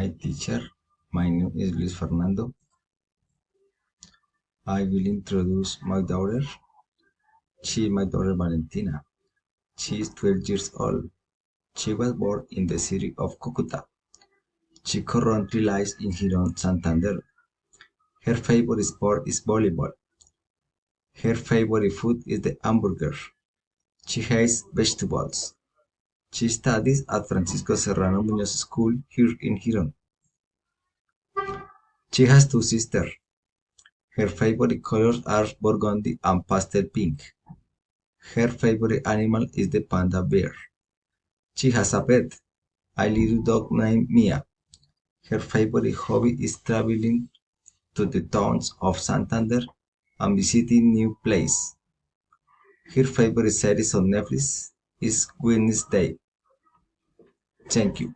Hi teacher, my name is Luis Fernando. I will introduce my daughter. She is my daughter Valentina. She is 12 years old. She was born in the city of Cucuta. She currently lives in Girón, Santander. Her favorite sport is volleyball. Her favorite food is the hamburger. She hates vegetables. She studies at Francisco Serrano Muñoz School here in Girón. She has two sisters. Her favorite colors are burgundy and pastel pink. Her favorite animal is the panda bear. She has a pet, a little dog named Mia. Her favorite hobby is traveling to the towns of Santander and visiting new places. Her favorite series on Netflix is Wednesday. Thank you.